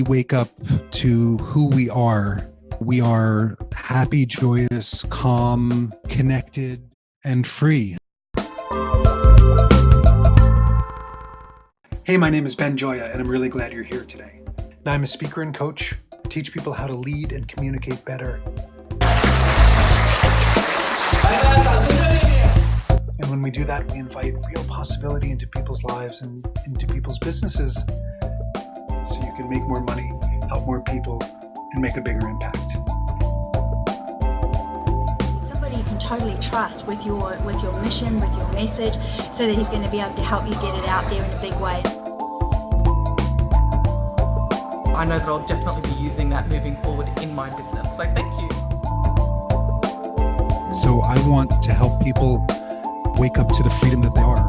we wake up to who we are happy, joyous, calm, connected, and free. Hey, my name is Ben Gioia, and I'm really glad you're here today. Now, I'm a speaker and coach. I teach people how to lead and communicate better. And when we do that, we invite real possibility into people's lives and into people's businesses so you can make more money, help more people, and make a bigger impact. Somebody you can totally trust with your mission, with your message, so that he's going to be able to help you get it out there in a big way. I know that I'll definitely be using that moving forward in my business, so thank you. So I want to help people wake up to the freedom that they are.